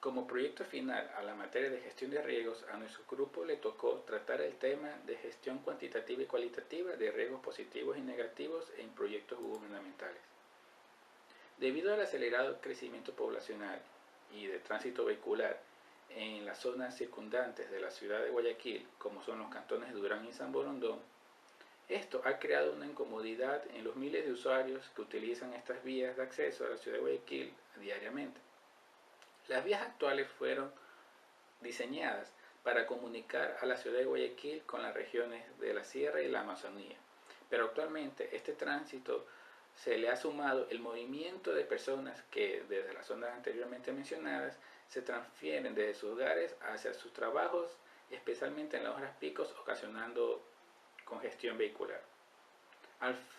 Como proyecto final a la materia de gestión de riesgos, a nuestro grupo le tocó tratar el tema de gestión cuantitativa y cualitativa de riesgos positivos y negativos en proyectos gubernamentales. Debido al acelerado crecimiento poblacional y de tránsito vehicular en las zonas circundantes de la ciudad de Guayaquil, como son los cantones de Durán y San Borondón, esto ha creado una incomodidad en los miles de usuarios que utilizan estas vías de acceso a la ciudad de Guayaquil diariamente. Las vías actuales fueron diseñadas para comunicar a la ciudad de Guayaquil con las regiones de la Sierra y la Amazonía, pero actualmente este tránsito se le ha sumado el movimiento de personas que desde las zonas anteriormente mencionadas se transfieren desde sus hogares hacia sus trabajos, especialmente en las horas picos, ocasionando congestión vehicular.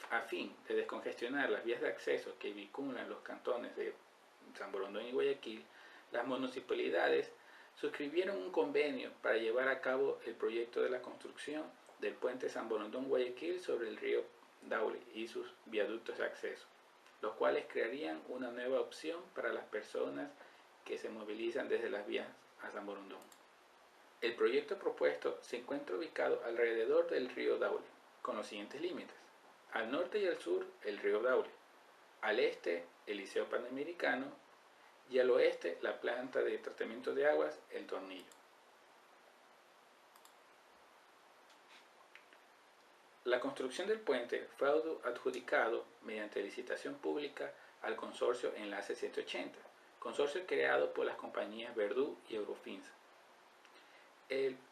A fin de descongestionar las vías de acceso que vinculan los cantones de San Borondón y Guayaquil, las municipalidades suscribieron un convenio para llevar a cabo el proyecto de la construcción del puente San Borondón-Guayaquil sobre el río Daule y sus viaductos de acceso, los cuales crearían una nueva opción para las personas que se movilizan desde las vías a San Borondón. El proyecto propuesto se encuentra ubicado alrededor del río Daule, con los siguientes límites: al norte y al sur el río Daule, al este el Liceo Panamericano y al oeste la planta de tratamiento de aguas El Tornillo. La construcción del puente fue adjudicado mediante licitación pública al consorcio Enlace 780, consorcio creado por las compañías Verdú y Eurofinsa.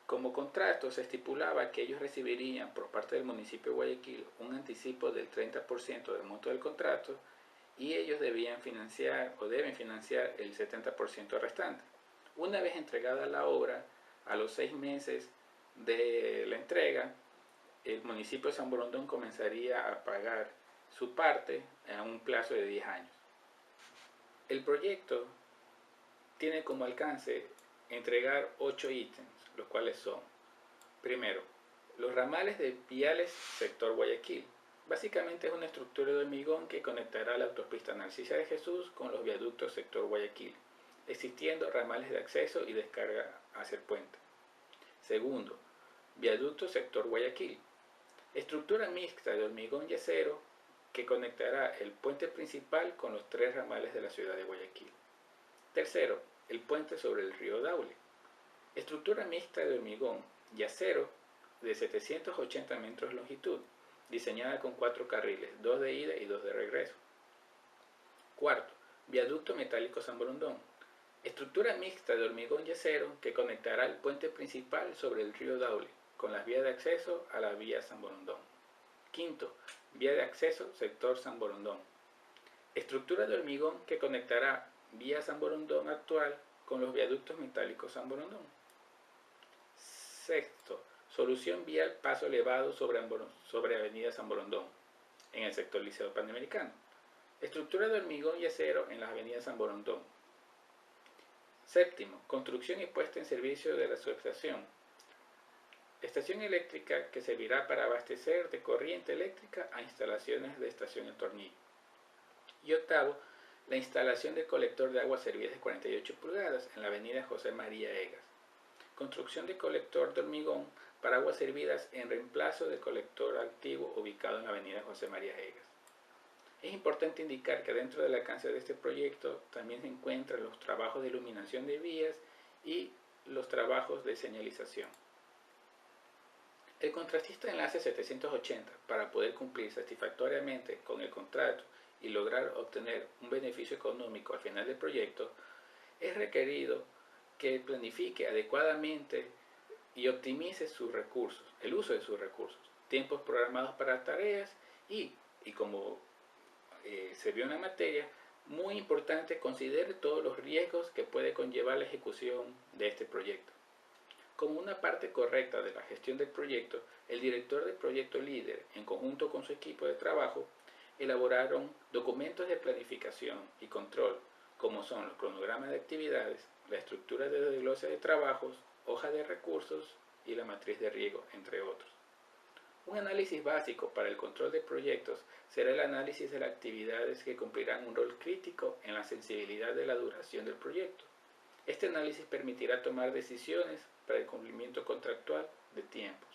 Como contrato se estipulaba que ellos recibirían por parte del municipio de Guayaquil un anticipo del 30% del monto del contrato y ellos deben financiar el 70% restante. Una vez entregada la obra, a los 6 meses de la entrega, el municipio de San Borondón comenzaría a pagar su parte a un plazo de 10 años. El proyecto tiene como alcance entregar 8 ítems, los cuales son: primero, los ramales de viales sector Guayaquil. Básicamente es una estructura de hormigón que conectará la autopista Narcisa de Jesús con los viaductos sector Guayaquil, existiendo ramales de acceso y descarga hacia el puente. Segundo, viaducto sector Guayaquil. Estructura mixta de hormigón y acero que conectará el puente principal con los 3 ramales de la ciudad de Guayaquil. Tercero, el puente sobre el río Daule. Estructura mixta de hormigón y acero de 780 metros de longitud, diseñada con 4 carriles, 2 de ida y 2 de regreso. Cuarto, viaducto metálico San Borondón. Estructura mixta de hormigón y acero que conectará el puente principal sobre el río Daule, con las vías de acceso a la vía San Borondón. Quinto, vía de acceso sector San Borondón. Estructura de hormigón que conectará vía San Borondón actual con los viaductos metálicos San Borondón. Sexto, solución vial paso elevado sobre avenida San Borondón, en el sector Liceo Panamericano. Estructura de hormigón y acero en las avenidas San Borondón. Séptimo, construcción y puesta en servicio de la subestación. Estación eléctrica que servirá para abastecer de corriente eléctrica a instalaciones de estación El Tornillo. Y octavo, la instalación del colector de aguas servidas de 48 pulgadas en la avenida José María Egas. Construcción de colector de hormigón para aguas servidas en reemplazo del colector activo ubicado en la avenida José María Egas. Es importante indicar que dentro del alcance de este proyecto también se encuentran los trabajos de iluminación de vías y los trabajos de señalización. El contratista Enlace 780, para poder cumplir satisfactoriamente con el contrato y lograr obtener un beneficio económico al final del proyecto, es requerido que planifique adecuadamente y optimice sus recursos, el uso de sus recursos, tiempos programados para tareas y como se vio en la materia, muy importante, considere todos los riesgos que puede conllevar la ejecución de este proyecto. Como una parte correcta de la gestión del proyecto, el director del proyecto líder, en conjunto con su equipo de trabajo, elaboraron documentos de planificación y control, como son los cronogramas de actividades, la estructura de desglose de trabajos, hoja de recursos y la matriz de riesgo, entre otros. Un análisis básico para el control de proyectos será el análisis de las actividades que cumplirán un rol crítico en la sensibilidad de la duración del proyecto. Este análisis permitirá tomar decisiones para el cumplimiento contractual de tiempos.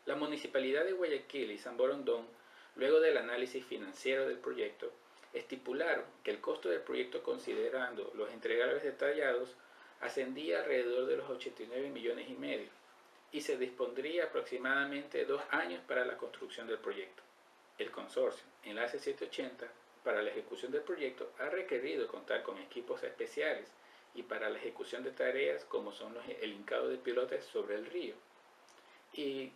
La Municipalidad de Guayaquil y San Borondón, luego del análisis financiero del proyecto, estipularon que el costo del proyecto, considerando los entregables detallados, ascendía alrededor de los 89,5 millones y se dispondría aproximadamente 2 años para la construcción del proyecto. El consorcio Enlace 780 para la ejecución del proyecto ha requerido contar con equipos especiales y para la ejecución de tareas como son el hincado de pilotes sobre el río. Y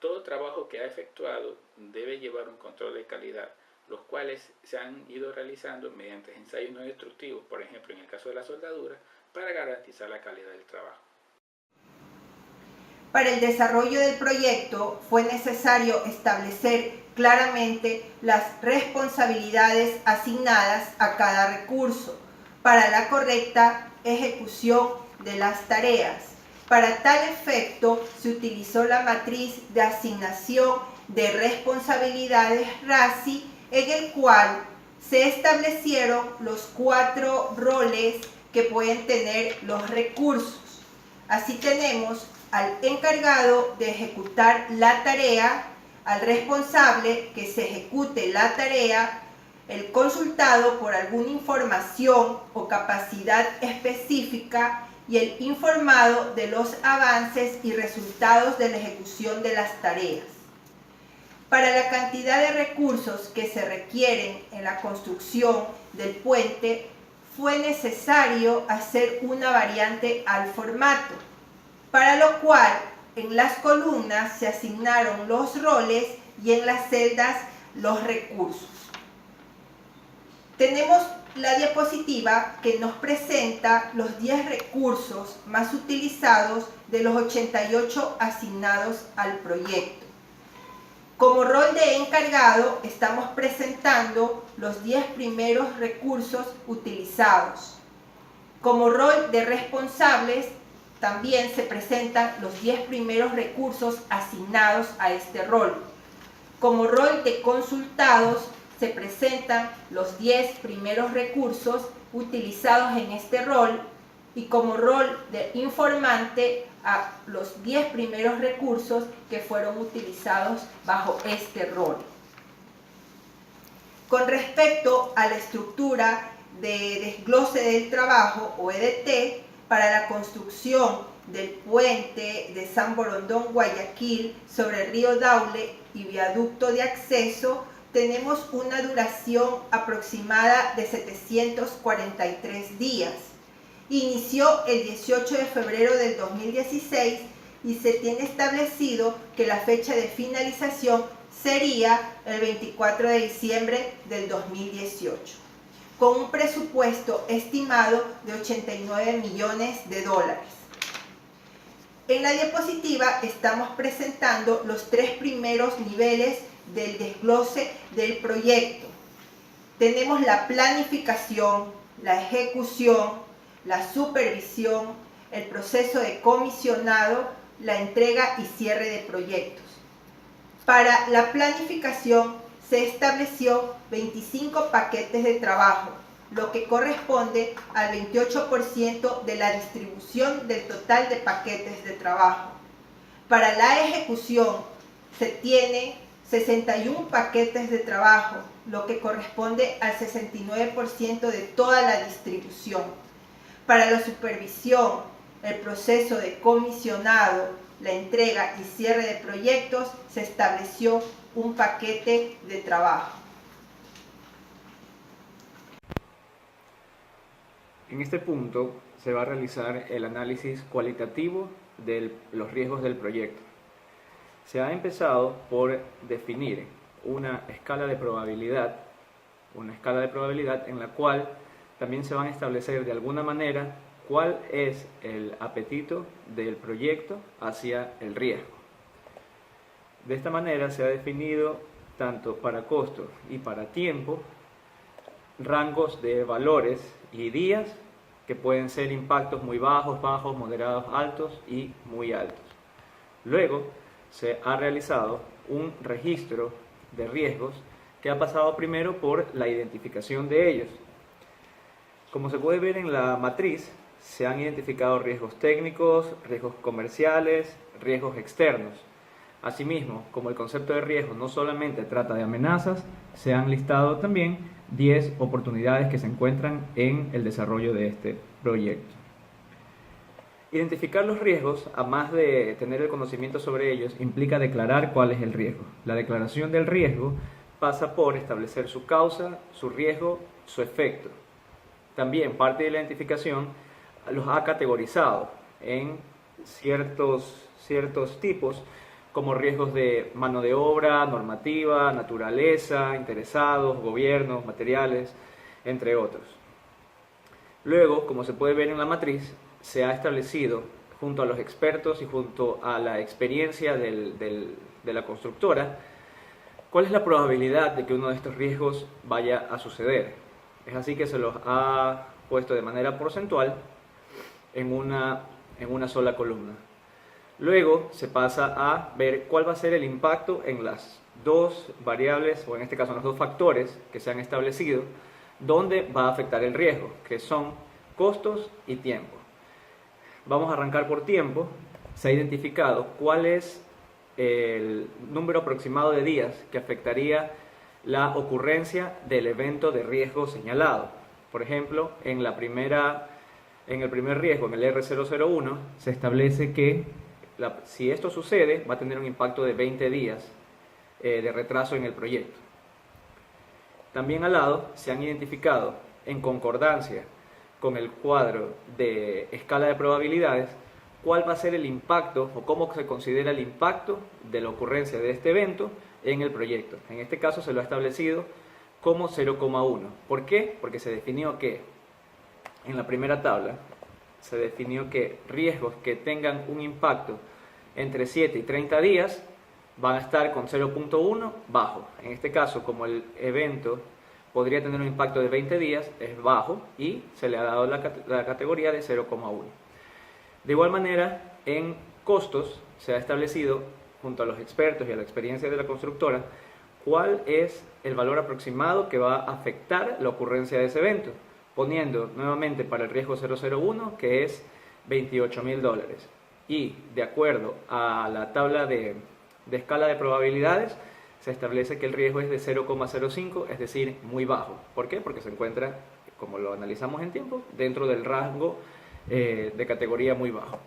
todo trabajo que ha efectuado debe llevar un control de calidad, los cuales se han ido realizando mediante ensayos no destructivos, por ejemplo en el caso de la soldadura, para garantizar la calidad del trabajo. Para el desarrollo del proyecto fue necesario establecer claramente las responsabilidades asignadas a cada recurso para la correcta ejecución de las tareas. Para tal efecto se utilizó la matriz de asignación de responsabilidades RACI, en el cual se establecieron los 4 roles que pueden tener los recursos. Así tenemos al encargado de ejecutar la tarea, al responsable que se ejecute la tarea, el consultado por alguna información o capacidad específica y el informado de los avances y resultados de la ejecución de las tareas. Para la cantidad de recursos que se requieren en la construcción del puente, fue necesario hacer una variante al formato, para lo cual en las columnas se asignaron los roles y en las celdas los recursos. Tenemos la diapositiva que nos presenta los 10 recursos más utilizados de los 88 asignados al proyecto. Como rol de encargado estamos presentando los 10 primeros recursos utilizados. Como rol de responsables también se presentan los 10 primeros recursos asignados a este rol. Como rol de consultados se presentan los 10 primeros recursos utilizados en este rol y como rol de informante a los 10 primeros recursos que fueron utilizados bajo este rol. Con respecto a la estructura de desglose del trabajo o EDT, para la construcción del puente de San Borondón, Guayaquil, sobre el río Daule y viaducto de acceso, tenemos una duración aproximada de 743 días. Inició el 18 de febrero del 2016 y se tiene establecido que la fecha de finalización sería el 24 de diciembre del 2018, con un presupuesto estimado de 89 millones de dólares. En la diapositiva estamos presentando los 3 primeros niveles del desglose del proyecto. Tenemos la planificación, la ejecución, la supervisión, el proceso de comisionado, la entrega y cierre de proyectos. Para la planificación se estableció 25 paquetes de trabajo, lo que corresponde al 28% de la distribución del total de paquetes de trabajo. Para la ejecución se tiene 61 paquetes de trabajo, lo que corresponde al 69% de toda la distribución. Para la supervisión, el proceso de comisionado, la entrega y cierre de proyectos, se estableció un paquete de trabajo. En este punto se va a realizar el análisis cualitativo de los riesgos del proyecto. Se ha empezado por definir una escala de probabilidad en la cual también se van a establecer de alguna manera cuál es el apetito del proyecto hacia el riesgo. De esta manera se ha definido tanto para costo y para tiempo rangos de valores y días que pueden ser impactos muy bajos, moderados, altos y muy altos. Luego se ha realizado un registro de riesgos que ha pasado primero por la identificación de ellos. Como se puede ver en la matriz, se han identificado riesgos técnicos, riesgos comerciales, riesgos externos. Asimismo, como el concepto de riesgo no solamente trata de amenazas, se han listado también 10 oportunidades que se encuentran en el desarrollo de este proyecto. Identificar los riesgos, a más de tener el conocimiento sobre ellos, implica declarar cuál es el riesgo. La declaración del riesgo pasa por establecer su causa, su riesgo, su efecto. También parte de la identificación los ha categorizado en ciertos tipos, como riesgos de mano de obra, normativa, naturaleza, interesados, gobiernos, materiales, entre otros. Luego, como se puede ver en la matriz, se ha establecido, junto a los expertos y junto a la experiencia de la constructora, cuál es la probabilidad de que uno de estos riesgos vaya a suceder. Es así que se los ha puesto de manera porcentual en una sola columna. Luego se pasa a ver cuál va a ser el impacto en las dos variables, o en este caso en los dos factores que se han establecido, donde va a afectar el riesgo, que son costos y tiempo. Vamos a arrancar por tiempo. Se ha identificado cuál es el número aproximado de días que afectaría la ocurrencia del evento de riesgo señalado. Por ejemplo, en el primer riesgo, en el R001, se establece que si esto sucede, va a tener un impacto de 20 días de retraso en el proyecto. También al lado se han identificado, en concordancia con el cuadro de escala de probabilidades, cuál va a ser el impacto o cómo se considera el impacto de la ocurrencia de este evento en el proyecto. En este caso se lo ha establecido como 0,1. ¿Por qué? Porque se definió que en la primera tabla se definió que riesgos que tengan un impacto entre 7 y 30 días van a estar con 0,1 bajo. En este caso, como el evento podría tener un impacto de 20 días, es bajo y se le ha dado la categoría de 0,1. De igual manera, en costos se ha establecido, junto a los expertos y a la experiencia de la constructora, cuál es el valor aproximado que va a afectar la ocurrencia de ese evento, poniendo nuevamente para el riesgo 001 que es $28.000, y de acuerdo a la tabla de escala de probabilidades se establece que el riesgo es de 0,05, es decir, muy bajo. ¿Por qué? Porque se encuentra, como lo analizamos en tiempo, dentro del rango de categoría muy bajo.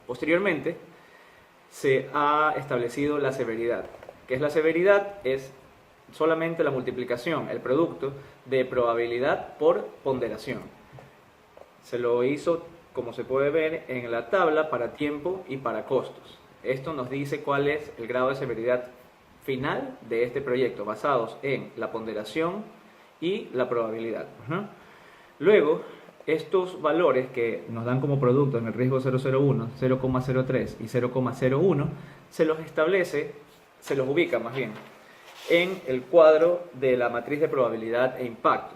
Posteriormente se ha establecido la severidad. ¿Qué es la severidad? Es solamente la multiplicación, el producto de probabilidad por ponderación. Se lo hizo, como se puede ver, en la tabla para tiempo y para costos. Esto nos dice cuál es el grado de severidad final de este proyecto, basados en la ponderación y la probabilidad. Luego, estos valores que nos dan como producto en el riesgo 001, 0,03 y 0,01, se los ubica más bien en el cuadro de la matriz de probabilidad e impacto.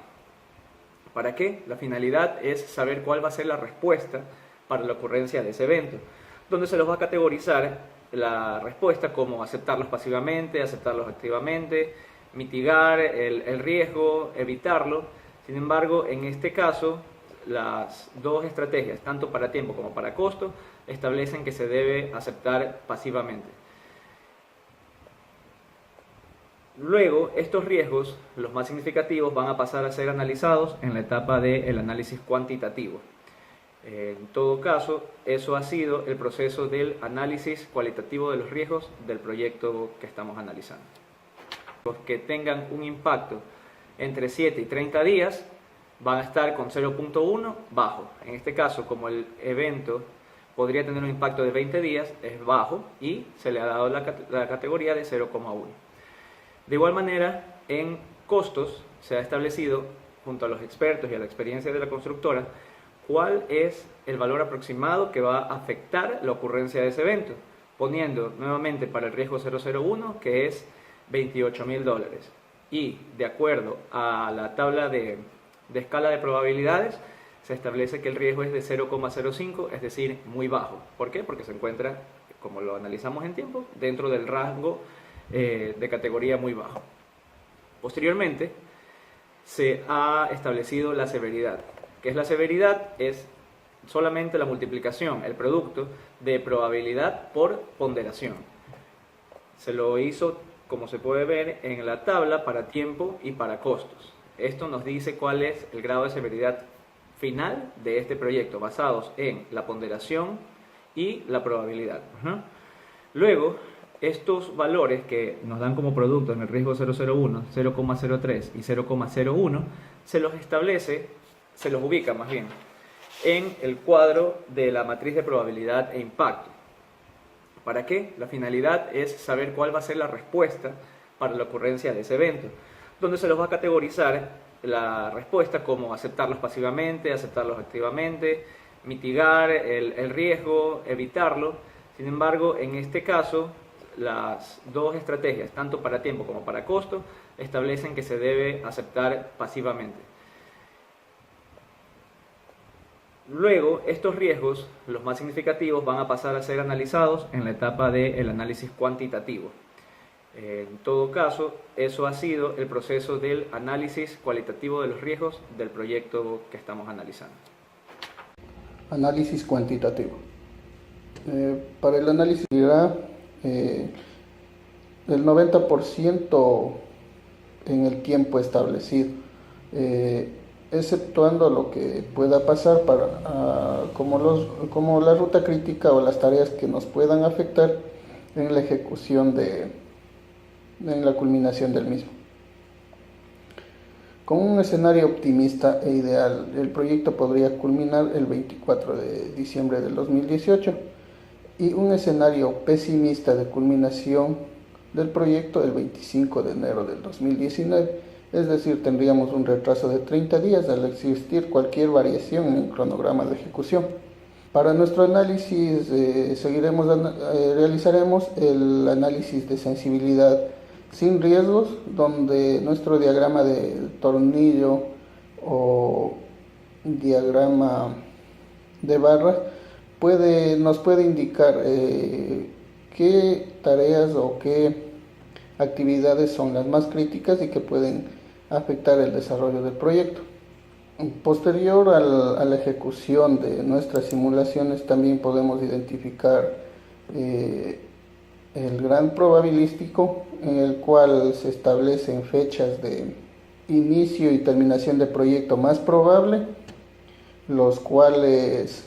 ¿Para qué? La finalidad es saber cuál va a ser la respuesta para la ocurrencia de ese evento, donde se los va a categorizar la respuesta como aceptarlos pasivamente, aceptarlos activamente, mitigar el riesgo, evitarlo. Sin embargo, en este caso, las dos estrategias, tanto para tiempo como para costo, establecen que se debe aceptar pasivamente. Luego, estos riesgos, los más significativos, van a pasar a ser analizados en la etapa del análisis cuantitativo. En todo caso, eso ha sido el proceso del análisis cualitativo de los riesgos del proyecto que estamos analizando. Los que tengan un impacto entre 7 y 30 días van a estar con 0,1 bajo. En este caso, como el evento podría tener un impacto de 20 días, es bajo y se le ha dado la categoría de 0,1. De igual manera, en costos se ha establecido, junto a los expertos y a la experiencia de la constructora, cuál es el valor aproximado que va a afectar la ocurrencia de ese evento, poniendo nuevamente para el riesgo 001 que es $28.000. Y de acuerdo a la tabla de escala de probabilidades, se establece que el riesgo es de 0,05, es decir, muy bajo. ¿Por qué? Porque se encuentra, como lo analizamos en tiempo, dentro del rango de categoría muy bajo. Posteriormente, se ha establecido la severidad. ¿Qué es la severidad? Es solamente la multiplicación, el producto de probabilidad por ponderación. Se lo hizo, como se puede ver, en la tabla para tiempo y para costos. Esto nos dice cuál es el grado de severidad final de este proyecto, basados en la ponderación y la probabilidad. Luego, estos valores que nos dan como producto en el riesgo 001, 0,03 y 0,01, se los ubica más bien en el cuadro de la matriz de probabilidad e impacto. ¿Para qué? La finalidad es saber cuál va a ser la respuesta para la ocurrencia de ese evento, donde se los va a categorizar la respuesta como aceptarlos pasivamente, aceptarlos activamente, mitigar el riesgo, evitarlo. Sin embargo, en este caso, las dos estrategias, tanto para tiempo como para costo, establecen que se debe aceptar pasivamente. Luego, estos riesgos, los más significativos, van a pasar a ser analizados en la etapa del análisis cuantitativo. En todo caso, eso ha sido el proceso del análisis cualitativo de los riesgos del proyecto que estamos analizando. Análisis cuantitativo. Para el análisis el 90% en el tiempo establecido, exceptuando lo que pueda pasar como la ruta crítica o las tareas que nos puedan afectar en la ejecución en la culminación del mismo. Con un escenario optimista e ideal, el proyecto podría culminar el 24 de diciembre del 2018 y un escenario pesimista de culminación del proyecto el 25 de enero del 2019, es decir, tendríamos un retraso de 30 días al existir cualquier variación en el cronograma de ejecución. Para nuestro análisis realizaremos el análisis de sensibilidad sin riesgos, donde nuestro diagrama de tornillo o diagrama de barra nos puede indicar qué tareas o qué actividades son las más críticas y que pueden afectar el desarrollo del proyecto. Posterior a la ejecución de nuestras simulaciones, también podemos identificar el gran probabilístico, en el cual se establecen fechas de inicio y terminación de proyecto más probable, los cuales,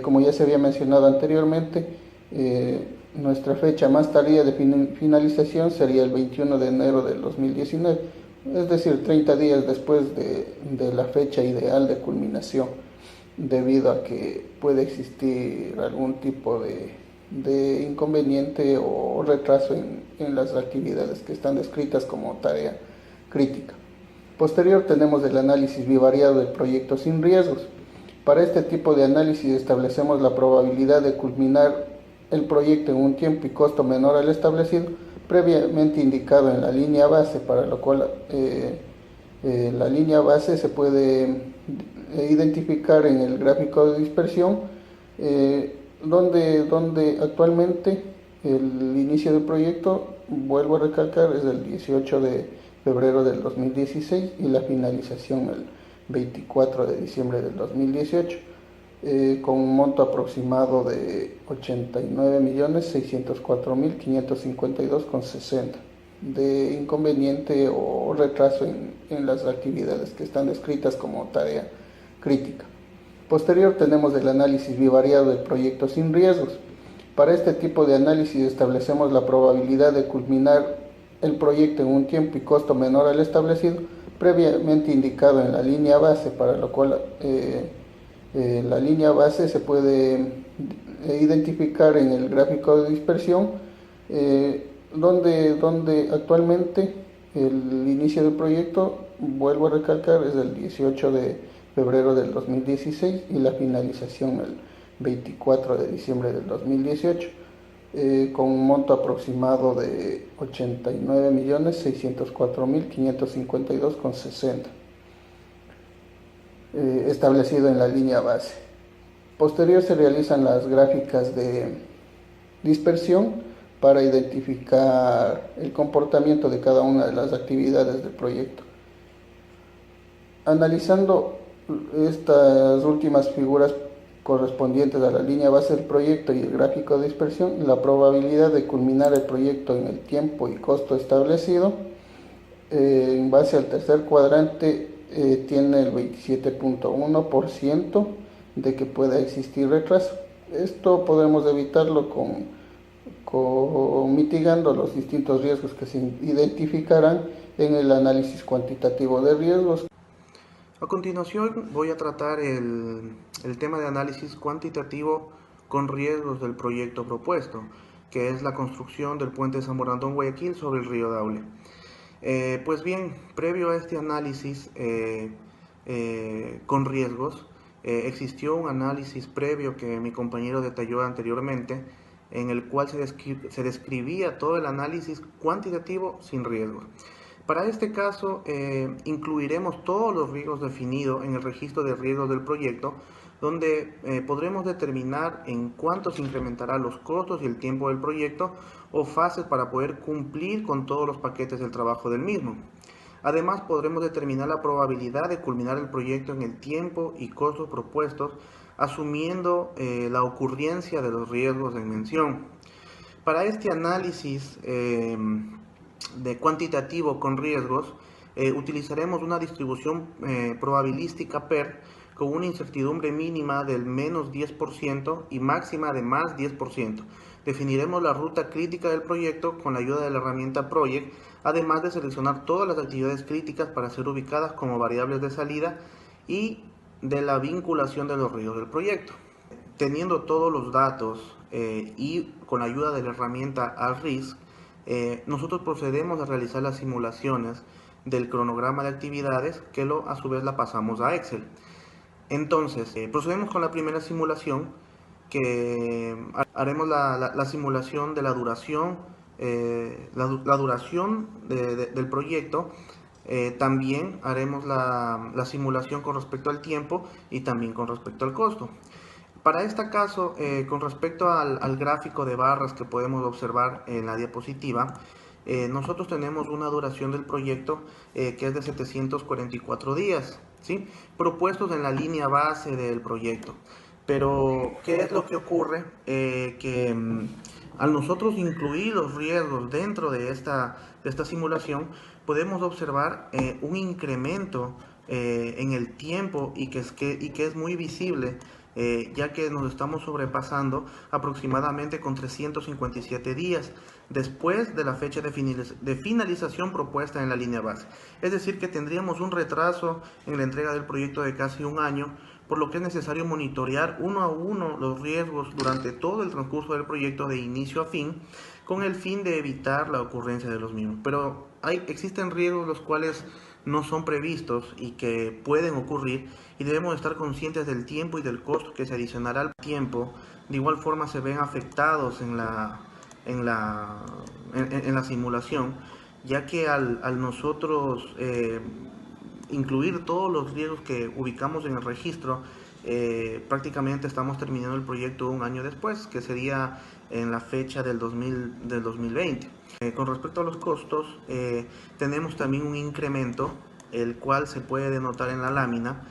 como ya se había mencionado anteriormente, nuestra fecha más tardía de finalización sería el 21 de enero del 2019, es decir, 30 días después de la fecha ideal de culminación, debido a que puede existir algún tipo de inconveniente o retraso en las actividades que están descritas como tarea crítica. Posterior tenemos el análisis bivariado del proyecto sin riesgos. Para este tipo de análisis establecemos la probabilidad de culminar el proyecto en un tiempo y costo menor al establecido, previamente indicado en la línea base, para lo cual la línea base se puede identificar en el gráfico de dispersión, donde actualmente el inicio del proyecto, vuelvo a recalcar, es el 18 de febrero del 2016 y la finalización el 24 de diciembre del 2018, con un monto aproximado de 89.604.552,60 de inconveniente o retraso en las actividades que están descritas como tarea crítica. Posterior tenemos el análisis bivariado del proyecto sin riesgos. Para este tipo de análisis establecemos la probabilidad de culminar el proyecto en un tiempo y costo menor al establecido, previamente indicado en la línea base, para lo cual la línea base se puede identificar en el gráfico de dispersión, donde actualmente el inicio del proyecto, vuelvo a recalcar, es el 18 de febrero del 2016 y la finalización el 24 de diciembre del 2018, con un monto aproximado de 89.604.552,60 establecido en la línea base. Posterior se realizan las gráficas de dispersión para identificar el comportamiento de cada una de las actividades del proyecto. Analizando Estas últimas figuras correspondientes a la línea base del proyecto y el gráfico de dispersión, la probabilidad de culminar el proyecto en el tiempo y costo establecido. En base al tercer cuadrante tiene el 27.1% de que pueda existir retraso. Esto podemos evitarlo con mitigando los distintos riesgos que se identificarán en el análisis cuantitativo de riesgos. A continuación voy a tratar el tema de análisis cuantitativo con riesgos del proyecto propuesto, que es la construcción del puente de San Borondón-Guayaquil sobre el río Daule. Pues bien, previo a este análisis con riesgos, existió un análisis previo que mi compañero detalló anteriormente, en el cual se describía todo el análisis cuantitativo sin riesgo. Para este caso, incluiremos todos los riesgos definidos en el registro de riesgos del proyecto, donde podremos determinar en cuánto se incrementará los costos y el tiempo del proyecto o fases para poder cumplir con todos los paquetes del trabajo del mismo. Además, podremos determinar la probabilidad de culminar el proyecto en el tiempo y costos propuestos, asumiendo la ocurrencia de los riesgos en mención. Para este análisis de cuantitativo con riesgos, utilizaremos una distribución probabilística PER con una incertidumbre mínima del menos 10% y máxima de más 10%. Definiremos la ruta crítica del proyecto con la ayuda de la herramienta Project, además de seleccionar todas las actividades críticas para ser ubicadas como variables de salida y de la vinculación de los riesgos del proyecto. Teniendo todos los datos y con la ayuda de la herramienta ARRISC, nosotros procedemos a realizar las simulaciones del cronograma de actividades que a su vez la pasamos a Excel. Entonces, procedemos con la primera simulación, que haremos la simulación de la duración, del proyecto. También haremos la simulación con respecto al tiempo y también con respecto al costo. Para este caso, con respecto al gráfico de barras que podemos observar en la diapositiva, nosotros tenemos una duración del proyecto que es de 744 días, ¿sí? Propuestos en la línea base del proyecto. Pero, ¿qué es lo que ocurre? Al nosotros incluir los riesgos dentro de esta simulación, podemos observar un incremento en el tiempo y que es muy visible, ya que nos estamos sobrepasando aproximadamente con 357 días después de la fecha de finalización propuesta en la línea base. Es decir, que tendríamos un retraso en la entrega del proyecto de casi un año, por lo que es necesario monitorear uno a uno los riesgos durante todo el transcurso del proyecto de inicio a fin, con el fin de evitar la ocurrencia de los mismos. Pero existen riesgos los cuales no son previstos y que pueden ocurrir, y debemos estar conscientes del tiempo y del costo que se adicionará al tiempo. De igual forma se ven afectados en la simulación, ya que al nosotros incluir todos los riesgos que ubicamos en el registro, prácticamente estamos terminando el proyecto un año después, que sería en la fecha del 2020. Con respecto a los costos, tenemos también un incremento, el cual se puede denotar en la lámina.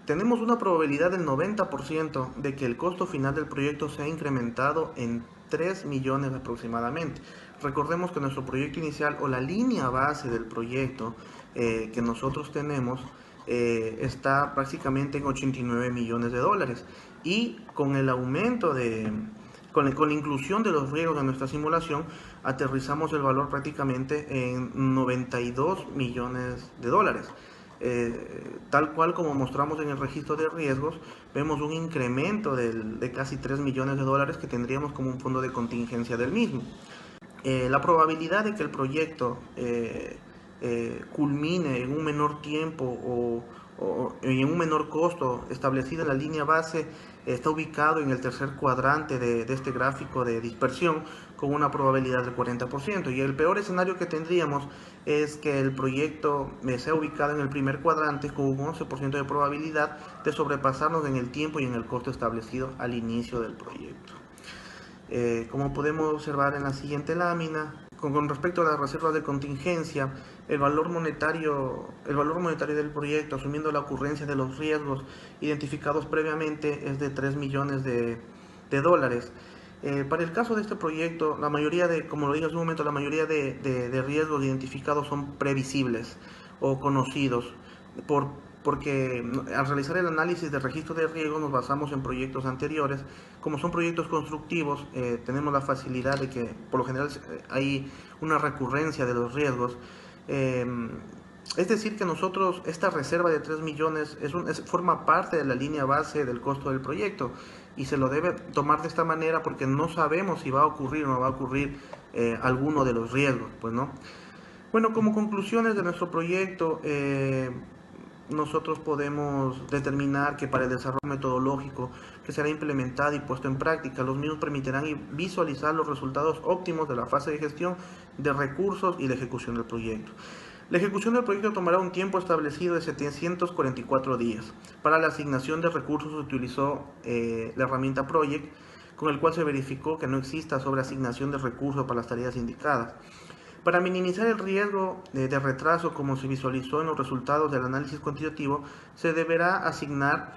Tenemos una probabilidad del 90% de que el costo final del proyecto sea incrementado en 3 millones aproximadamente. Recordemos que nuestro proyecto inicial o la línea base del proyecto que nosotros tenemos está prácticamente en 89 millones de dólares, y con el aumento con la inclusión de los riesgos de nuestra simulación, aterrizamos el valor prácticamente en 92 millones de dólares. Tal cual como mostramos en el registro de riesgos, vemos un incremento de casi 3 millones de dólares que tendríamos como un fondo de contingencia del mismo. La probabilidad de que el proyecto culmine en un menor tiempo o en un menor costo establecido en la línea base está ubicado en el tercer cuadrante de este gráfico de dispersión, con una probabilidad del 40%, y el peor escenario que tendríamos es que el proyecto sea ubicado en el primer cuadrante con un 11% de probabilidad de sobrepasarnos en el tiempo y en el costo establecido al inicio del proyecto. Como podemos observar en la siguiente lámina, con respecto a las reservas de contingencia, el valor monetario del proyecto, asumiendo la ocurrencia de los riesgos identificados previamente, es de 3 millones de dólares. Para el caso de este proyecto, la mayoría como lo dije hace un momento, la mayoría de riesgos identificados son previsibles o conocidos, porque al realizar el análisis de registro de riesgos nos basamos en proyectos anteriores. Como son proyectos constructivos, tenemos la facilidad de que por lo general hay una recurrencia de los riesgos. Es decir que nosotros, esta reserva de 3 millones forma parte de la línea base del costo del proyecto y se lo debe tomar de esta manera porque no sabemos si va a ocurrir o no va a ocurrir alguno de los riesgos, pues, ¿no? Bueno, como conclusiones de nuestro proyecto, nosotros podemos determinar que para el desarrollo metodológico que será implementado y puesto en práctica, los mismos permitirán visualizar los resultados óptimos de la fase de gestión de recursos y la ejecución del proyecto. La ejecución del proyecto tomará un tiempo establecido de 744 días. Para la asignación de recursos se utilizó la herramienta Project, con el cual se verificó que no exista sobreasignación de recursos para las tareas indicadas. Para minimizar el riesgo de retraso, como se visualizó en los resultados del análisis cuantitativo, se deberá asignar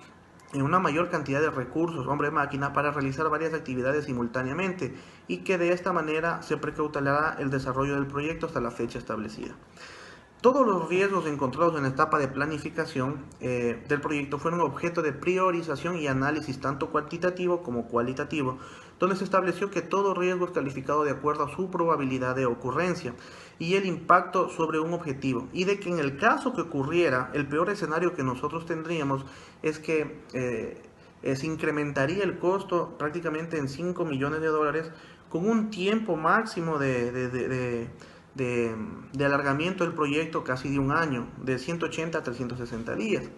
una mayor cantidad de recursos, hombre-máquina, para realizar varias actividades simultáneamente y que de esta manera se precautelará el desarrollo del proyecto hasta la fecha establecida. Todos los riesgos encontrados en la etapa de planificación del proyecto fueron objeto de priorización y análisis tanto cuantitativo como cualitativo, donde se estableció que todo riesgo es calificado de acuerdo a su probabilidad de ocurrencia y el impacto sobre un objetivo, y de que en el caso que ocurriera, el peor escenario que nosotros tendríamos es que se incrementaría el costo prácticamente en 5 millones de dólares con un tiempo máximo de alargamiento del proyecto casi de un año, de 180 a 360 días.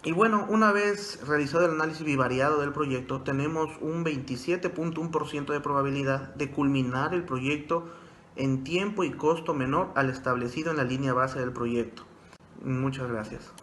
Y bueno, una vez realizado el análisis bivariado del proyecto, tenemos un 27.1% de probabilidad de culminar el proyecto en tiempo y costo menor al establecido en la línea base del proyecto. Muchas gracias.